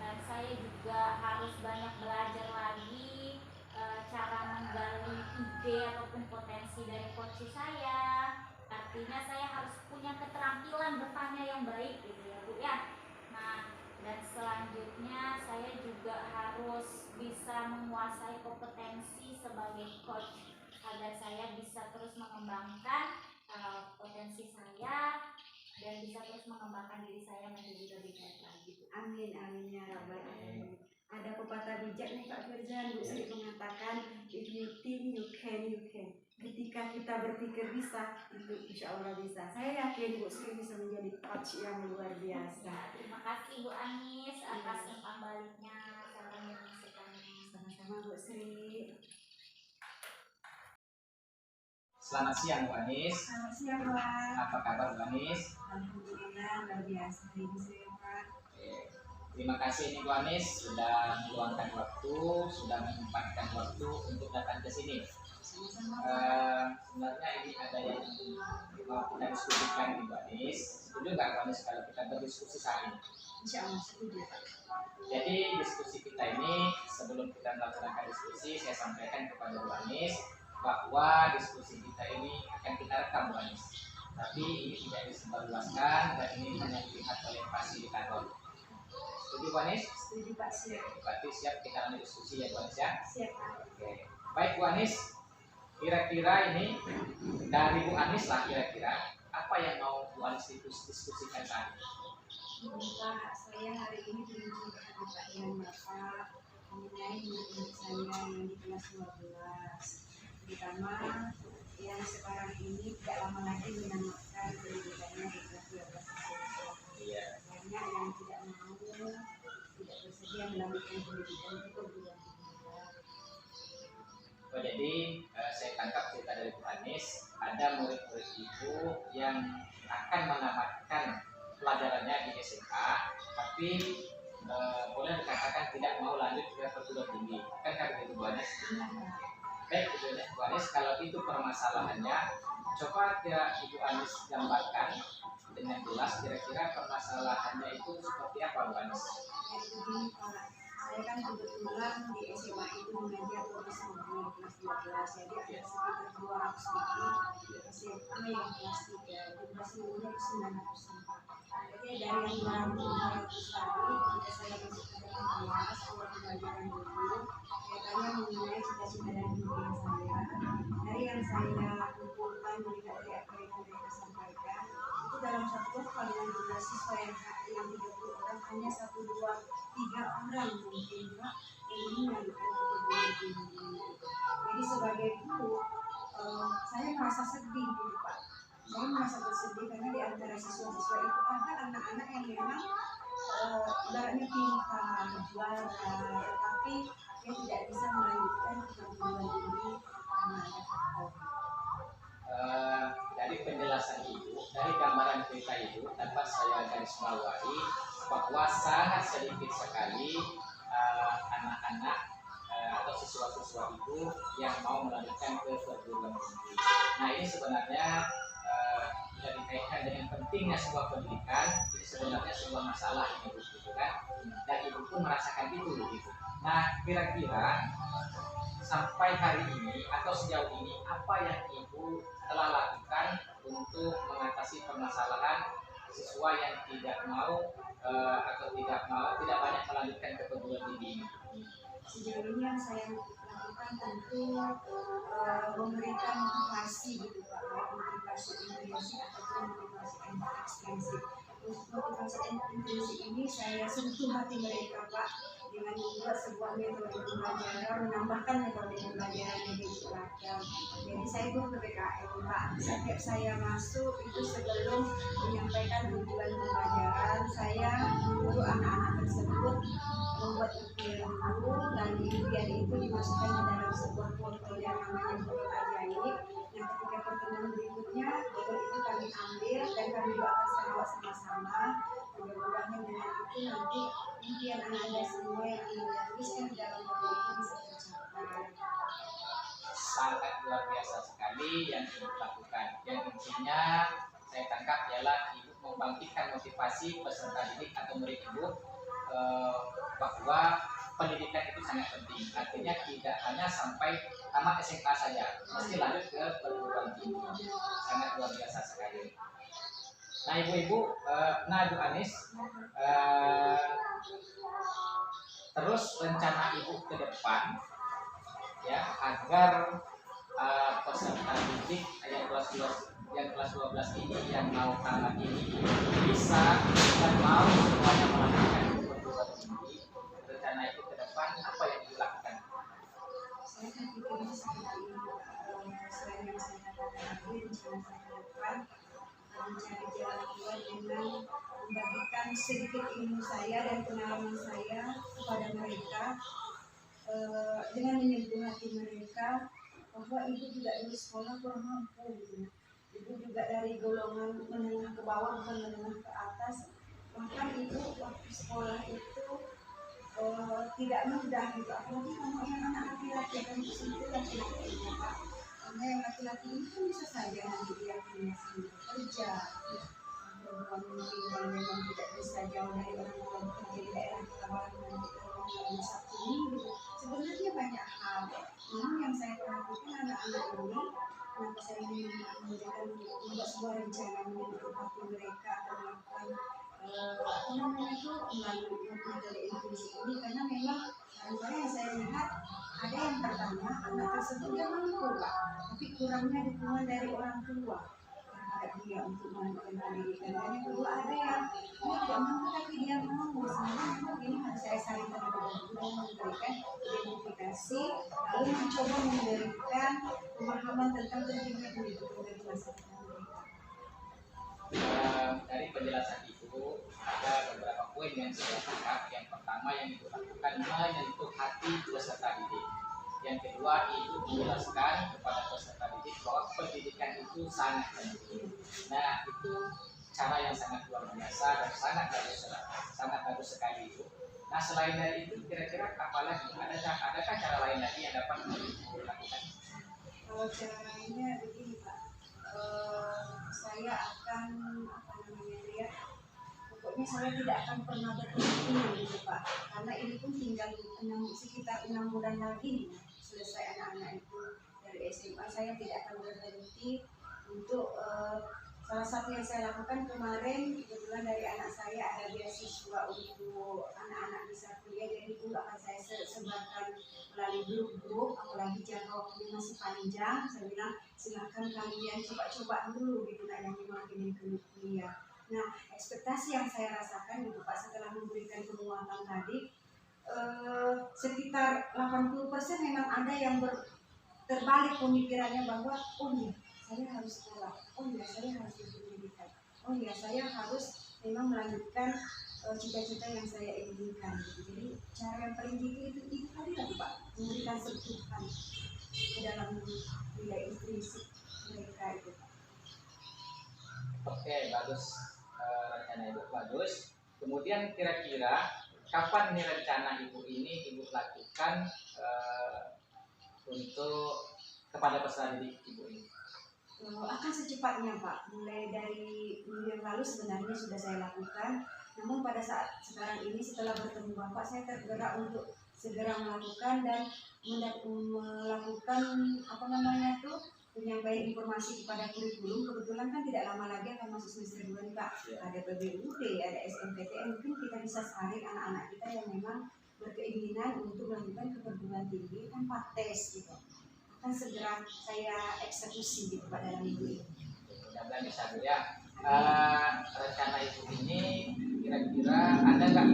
Dan saya juga harus banyak belajar lagi cara menggali ide ataupun potensi dari coach saya. Artinya saya harus punya keterampilan bertanya yang baik gitu ya Bu ya. Nah, dan selanjutnya saya juga harus bisa menguasai kompetensi sebagai coach agar saya bisa terus mengembangkan potensi saya dan bisa terus mengembangkan diri saya menjadi lebih baik lagi. Amin, amin ya rabbal alamin. Ada pepatah bijak nih Kak Firjan, Bu Sri mengatakan, if you think you can, you can. Ketika kita berpikir bisa, itu insya Allah bisa. Saya yakin Bu Sri bisa menjadi coach yang luar biasa. Terima kasih Bu Anis atas umpan baliknya, salam yang Sama-sama Bu Sri. Selamat siang Bu Anis. Selamat siang Pak. Apa kabar Bu Anis? Alhamdulillah luar biasa hari ini saya Pak. Terima kasih ini Bu Anis sudah meluangkan waktu, sudah menyempatkan waktu untuk datang ke sini. Sebenarnya ini ada yang mau kita diskusikan nih Bu Anis. Setuju nggak Bu Anis kalau kita berdiskusi saat ini? Insya Allah setuju Pak. Jadi diskusi kita ini, sebelum kita melaksanakan diskusi, saya sampaikan kepada Bu Anis bahwa diskusi kita ini akan kita rekam Bu Anis. Tapi ini tidak disebarluaskan dan ini hanya dilihat oleh fasilitator. Setuju Bu Anis? Setuju Pak, siap. Berarti siap kita lanjut diskusi ya Bu Anis ya? Siap Pak. Oke. Baik Bu Anis, kira-kira ini dari Bu Anis lah kira-kira apa yang mau Bu Anis diskusikan saat ini? Pak, saya hari ini ingin berbicara dengan Bapak mengenai murid saya yang di kelas 12, terutama yang sekarang ini tidak lama lagi menamatkan pendidikannya di kelas 12 SMP. Iya. Banyak yang tidak mau, tidak bersedia melanjutkan pendidikan di perguruan tinggi. Oh, jadi saya tangkap cerita dari Bu Anis, ada murid-murid itu yang akan menamatkan pelajarannya di SMA, tapi boleh dikatakan tidak mau lanjut ke perguruan tinggi. Kan begitu Bu Anis? Baik Bu Anis, kalau itu permasalahannya, coba Ibu Anis gambarkan dengan jelas kira-kira permasalahannya itu seperti apa Bu Anis? Begini Pak, saya kan kebetulan di SMA itu mengajar tulis menulis kelas 12, jadi ada sekitar 200 lebih SMA yang kelas 3, jumlah semuanya 900 Pak. Jadi dari yang 200 tadi, ketika saya masuk ke dalam kelas, awal pembelajaran dulu, saya tanya mengenai cita-cita dan impian saya. Dari yang saya kumpulkan dari apa yang mereka sampaikan, itu dalam satu kelas dengan jumlah siswa yang 30 orang, hanya 1, 2, 3 orang mungkin Pak yang ingin melanjutkan ke perguruan tinggi. Jadi sebagai guru, saya merasa sedih gitu Pak. Saya merasa bersedih karena di antara siswa-siswa itu ada anak-anak yang memang ibaratnya pintar, juara, tetapi dia tidak bisa melanjutkan ke perguruan tinggi karena ada faktor. Dari penjelasan Ibu, dari gambaran cerita Ibu, dapat saya garis bawahi bahwa sangat sedikit sekali anak-anak atau siswa-siswa itu yang mau melanjutkan ke perguruan tinggi. Nah ini sebenarnya bisa dikaitkan dengan pentingnya sebuah pendidikan. Ini sebenarnya sebuah masalah ini gitu kan, dan Ibu pun merasakan itu gitu. Nah kira-kira sampai hari ini atau sejauh ini apa yang Ibu telah lakukan untuk mengatasi permasalahan siswa yang tidak mau atau tidak banyak melanjutkan ke perguruan tinggi ini? Sejauh ini yang saya lakukan tentu memberikan motivasi gitu Pak, baik motivasi intrinsik ataupun motivasi ekstrinsik. motivasi intrinsik ini saya sentuh hati mereka Pak dengan membuat sebuah metode pembelajaran, menambahkan metode pembelajaran yang beragam. Jadi saya ikut PPKN Pak. Setiap saya masuk itu sebelum menyampaikan tujuan pembelajaran, saya menyuruh anak-anak tersebut membuat impian dulu, dan impian itu dimasukkan ke dalam sebuah botol yang namanya botol ajaib. Yang ketika pertemuan berikutnya, botol itu kami ambil dan kami doakan selawat sama-sama. Mudah-mudahan dengan itu nanti impian anak anda semua yang anda tuliskan di dalam botol itu bisa tercapai. Sangat luar biasa sekali yang ibu lakukan. Yang intinya saya tangkap ialah ibu membangkitkan motivasi peserta didik atau murid ibu bahwa pendidikan itu sangat penting. Artinya tidak hanya sampai tamat SMA saja, mesti lanjut ke perguruan tinggi. Sangat luar biasa sekali. Nah ibu-ibu, Bu Anis, terus rencana ibu ke depan ya agar peserta didik yang kelas 12 ini yang mau tamat ini bisa dan mau semuanya melanjutkan perguruan tinggi. Rencana itu ke depan apa yang dilakukan? Saya kan pikirnya seperti ini, selain yang saya katakan tadi, rencana saya ke depan mencari jalan keluar dengan membagikan sedikit ilmu saya dan pengalaman saya kepada mereka, dengan menyentuh hati mereka bahwa ibu juga dulu sekolah kurang mampu gitu. Ibu juga dari golongan menengah ke bawah, bukan menengah ke atas. Bahkan ibu waktu sekolah itu tidak mudah gitu, apalagi kamu yang anak laki-laki kan itu laki-laki Pak. Karena yang laki-laki ini kan bisa saja nanti dia punya sendiri kerja. Perempuan mungkin kalau memang tidak bisa jauh dari orang tua bekerja di daerah Tabanan nanti kalau nggak Sabtu Minggu. Sebenarnya banyak hal. Memang yang saya perhatikan anak-anak ini, kenapa saya ingin memberikan membuat sebuah rencana menyentuh hati mereka atau melakukan apa namanya itu melalui metode inklusi ini, karena memang antara yang saya lihat ada yang pertama anak tersebut dia mampu Pak, tapi kurangnya dukungan dari orang tua terhadap dia untuk melanjutkan pendidikan. Dan yang kedua ada yang dia tidak mampu tapi dia mau. Sebenarnya ini harus saya saringkan terlebih dahulu, memberikan identifikasi lalu mencoba memberikan pemahaman tentang pentingnya pendidikan bagi masa depan mereka. Dari penjelasan ibu ada beberapa poin yang saya tangkap. Yang pertama yang ibu lakukan menyentuh hati peserta didik. Yang kedua ibu menjelaskan kepada peserta didik bahwa pendidikan itu sangat penting. Nah itu cara yang sangat luar biasa dan sangat bagus sekali ibu. Nah selain dari itu kira-kira apalagi adakah cara lain lagi yang dapat ibu lakukan? Kalau cara lainnya begini Pak, saya akan apa namanya ya, pokoknya saya tidak akan pernah berhenti gitu Pak, karena ini pun tinggal sekitar 6 bulan lagi selesai anak-anak itu dari SMA. Saya tidak akan berhenti untuk salah satu yang saya lakukan kemarin, kebetulan dari anak saya ada beasiswa untuk anak-anak bisa kuliah, jadi itu akan saya sebarkan melalui grup-grup, apalagi jangka waktunya masih panjang. Saya bilang silakan kalian coba-coba dulu gitu kan yang memang ingin kuliah. Nah, ekspektasi yang saya rasakan gitu Pak setelah memberikan penguatan tadi, sekitar 80% memang ada yang terbalik pemikirannya bahwa oh iya saya harus sekolah, oh iya saya harus berpendidikan, oh iya saya harus memang melanjutkan cita-cita yang saya inginkan gitu. Jadi cara yang paling itu tadi lah Pak, memberikan sentuhan ke dalam nilai intrinsik mereka itu Pak. Oke, bagus. Rencana ibu bagus. Kemudian kira-kira kapan nih rencana ibu ini ibu lakukan untuk kepada peserta didik ibu ini? Akan secepatnya Pak, mulai dari minggu yang lalu sebenarnya sudah saya lakukan, namun pada saat sekarang ini setelah bertemu Bapak saya tergerak untuk segera melakukan dan melakukan apa namanya tuh penyampaian informasi kepada kurikulum. Kebetulan kan tidak lama lagi akan masuk semester 2 nih Pak, ada PBUD, ada SNPTN, mungkin kita bisa saring anak-anak kita yang memang berkeinginan untuk melanjutkan ke perguruan tinggi tanpa tes gitu. Akan segera saya eksekusi gitu Pak dalam minggu ini. Mudah-mudahan bisa Bu ya. rencana ibu ini kira-kira ada nggak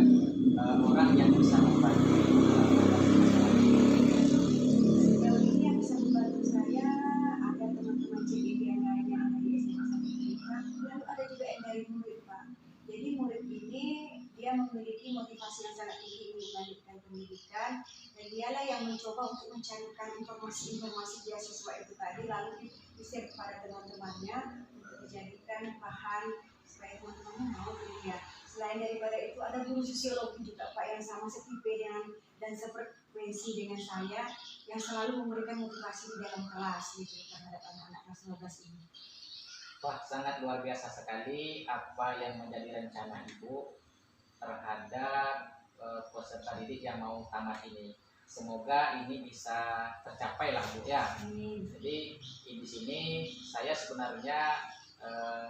orang yang bisa membantu Sejauh ini yang bisa membantu saya ada teman-teman CGD yang lain yang ada di SMA 1 Pendidikan, lalu ada juga yang dari murid Pak. Jadi murid ini dia memiliki motivasi yang sangat tinggi ingin melanjutkan pendidikan, dan dialah yang mencoba untuk mencarikan informasi-informasi beasiswa itu tadi lalu di-share kepada teman-temannya untuk dijadikan bahan supaya teman-temannya mau kuliah. Selain daripada itu ada guru sosiologi juga Pak yang sama setipe dengan dan sefrekuensi dengan saya yang selalu memberikan motivasi di dalam kelas gitu terhadap anak-anak kelas 12 ini. Wah, sangat luar biasa sekali apa yang menjadi rencana ibu terhadap peserta didik yang mau tamat ini. Semoga ini bisa tercapai lah Bu ya. Amin. Jadi di sini saya sebenarnya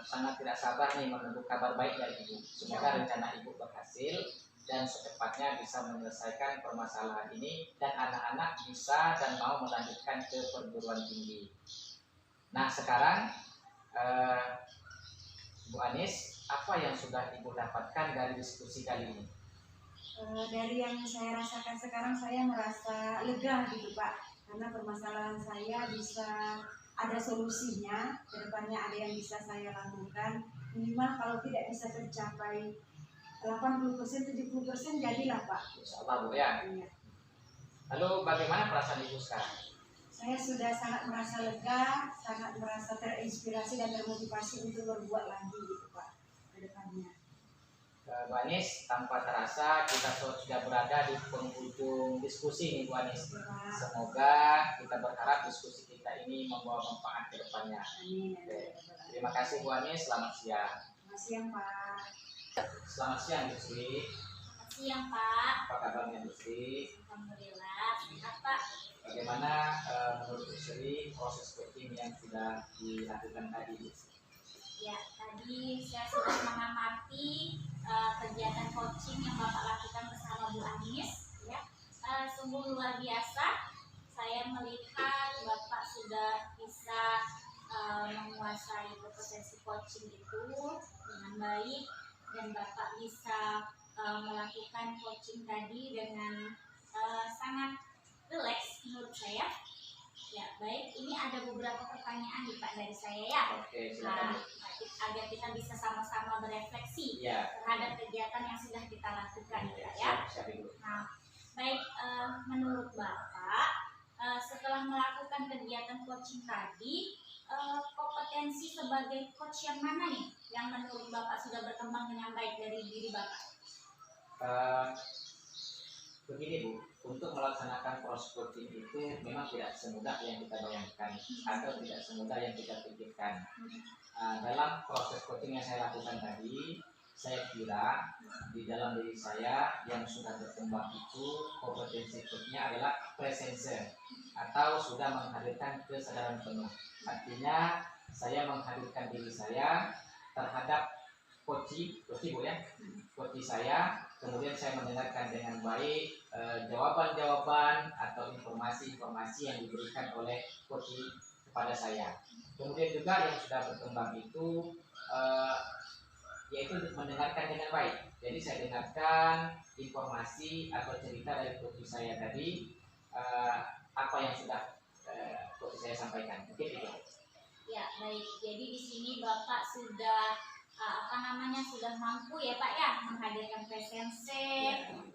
sangat tidak sabar nih menunggu kabar baik dari ibu. Semoga rencana ibu berhasil dan secepatnya bisa menyelesaikan permasalahan ini dan anak-anak bisa dan mau melanjutkan ke perguruan tinggi. Nah sekarang Bu Anis, apa yang sudah ibu dapatkan dari diskusi kali ini? Dari yang saya rasakan sekarang saya merasa lega gitu Pak, karena permasalahan saya bisa ada solusinya, kedepannya ada yang bisa saya lakukan, minimal kalau tidak bisa tercapai 80% 70% jadilah Pak. Insya Allah Bu ya. Iya. Lalu bagaimana perasaan ibu sekarang? Saya sudah sangat merasa lega, sangat merasa terinspirasi dan termotivasi untuk berbuat lagi gitu Pak ke depannya. Bu Anis, tanpa terasa kita sudah berada di penghujung diskusi nih Bu Anis. Semoga kita berharap diskusi kita ini membawa manfaat ke depannya. Amin. Terima kasih Bu Anis, selamat siang. Selamat siang Pak. Selamat siang Bu Sri. Selamat siang Pak. Apa kabarnya Bu Sri? Alhamdulillah, sehat Pak. Bagaimana menurut Bu Sri proses coaching yang sudah dilakukan tadi? Ya, tadi saya sudah mengamati kegiatan coaching yang Bapak lakukan bersama Bu Anis. Ya, sungguh luar biasa. Saya melihat Bapak sudah bisa menguasai kompetensi coaching itu dengan baik dan Bapak bisa melakukan coaching tadi dengan sangat rileks menurut saya. Ya, baik. Ini ada beberapa pertanyaan nih Pak dari saya ya. Oke, Nah, silakan. agar kita bisa sama-sama berefleksi Ya. terhadap kegiatan yang sudah kita lakukan ya. Siap Ibu. Nah, baik, menurut Bapak setelah melakukan kegiatan coaching tadi, kompetensi sebagai coach yang mana nih yang menurut Bapak sudah berkembang dengan baik dari diri Bapak? Begini Bu, untuk melaksanakan proses coaching itu memang tidak semudah yang kita bayangkan atau tidak semudah yang kita pikirkan. Dalam proses coaching yang saya lakukan tadi, saya kira di dalam diri saya yang sudah berkembang itu kompetensi coachnya adalah presence atau sudah menghadirkan kesadaran penuh. Artinya saya menghadirkan diri saya terhadap coach Bu ya, coach saya. Kemudian saya mendengarkan dengan baik jawaban-jawaban atau informasi-informasi yang diberikan oleh coach kepada saya. Kemudian juga yang sudah berkembang itu yaitu mendengarkan dengan baik. Jadi saya dengarkan informasi atau cerita dari coach saya tadi, apa yang sudah coach saya sampaikan. Mungkin itu. Ya, baik. Jadi di sini Bapak sudah sudah mampu ya Pak ya menghadirkan presence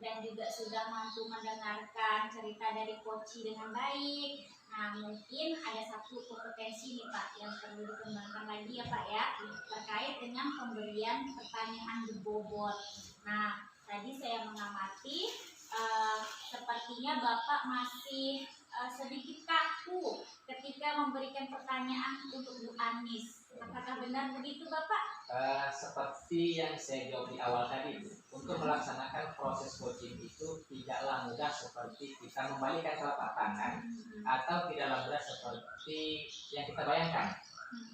dan juga sudah mampu mendengarkan cerita dari coach dengan baik. Nah, mungkin ada satu kompetensi nih Pak yang perlu dikembangkan lagi ya Pak ya terkait dengan pemberian pertanyaan berbobot. Nah, tadi saya mengamati sepertinya Bapak masih sedikit kaku ketika memberikan pertanyaan untuk Bu Anis. Apakah benar begitu Bapak? Seperti yang saya jawab di awal tadi, untuk melaksanakan proses coaching itu tidaklah mudah seperti kita membalikan telapak tangan atau tidaklah mudah seperti yang kita bayangkan.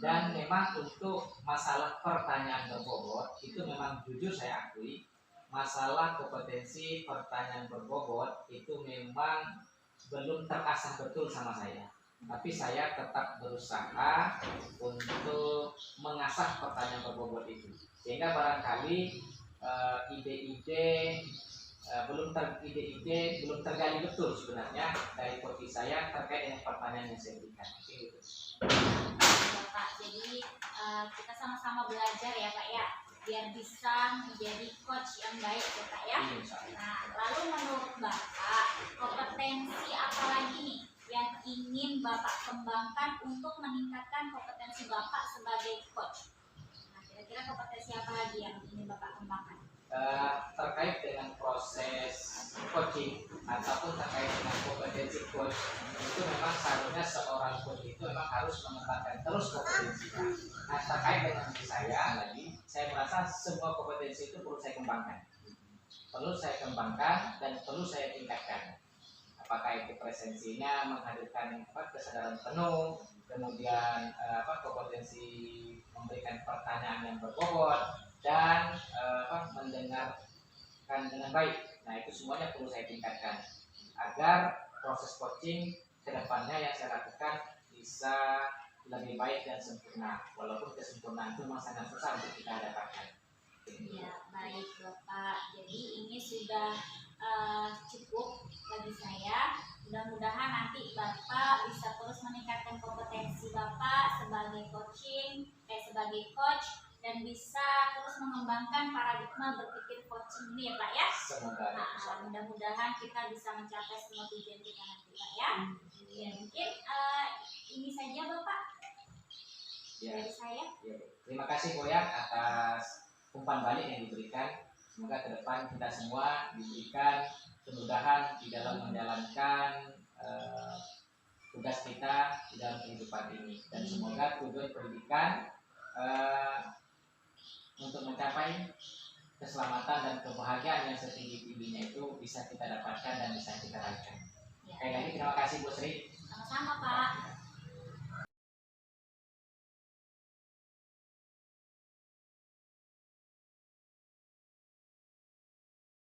Dan memang untuk masalah pertanyaan berbobot itu memang jujur saya akui, masalah kompetensi pertanyaan berbobot itu memang belum terasah betul sama saya. Tapi saya tetap berusaha untuk mengasah pertanyaan berbobot itu, sehingga barangkali ide-ide belum tergali betul sebenarnya dari coach saya terkait dengan pertanyaan yang saya berikan. Gitu. Ya, Pak. Jadi kita sama-sama belajar ya Pak ya, biar bisa menjadi coach yang baik ya Pak ya. Nah, lalu menurut Bapak, kompetensi apa lagi nih yang ingin Bapak kembangkan untuk meningkatkan kompetensi Bapak sebagai coach? Nah, kira-kira kompetensi apa lagi yang ingin Bapak kembangkan? Terkait dengan proses coaching ataupun terkait dengan kompetensi coach, itu memang seharusnya seorang coach itu memang harus mengembangkan terus kompetensinya. Nah, terkait dengan diri saya lagi, saya merasa semua kompetensi itu perlu saya kembangkan, dan perlu saya tingkatkan. Apakah itu presensinya menghadirkan kesadaran penuh, kemudian kompetensi memberikan pertanyaan yang berbobot, dan mendengarkan dengan baik. Nah, itu semuanya perlu saya tingkatkan agar proses coaching kedepannya yang saya lakukan bisa lebih baik dan sempurna, walaupun kesempurnaan itu memang sangat susah untuk kita dapatkan. Ya, baik Bapak. Jadi ini sudah cukup bagi saya. Mudah-mudahan nanti Bapak bisa terus meningkatkan kompetensi Bapak sebagai sebagai coach, dan bisa terus mengembangkan paradigma berpikir coaching ini ya Pak ya. Semoga. Nah, mudah-mudahan kita bisa mencapai semua tujuan kita nanti Pak ya. Ya, mungkin ini saja Bapak dari saya. Ya, terima kasih Boya atas umpan balik yang diberikan. Semoga ke depan kita semua diberikan kemudahan di dalam menjalankan tugas kita di dalam kehidupan ini, dan semoga tujuan pendidikan untuk mencapai keselamatan dan kebahagiaan yang setinggi-tingginya itu bisa kita dapatkan dan bisa kita raihkan. Sekali lagi terima kasih Bu Sri. Sama-sama Pak.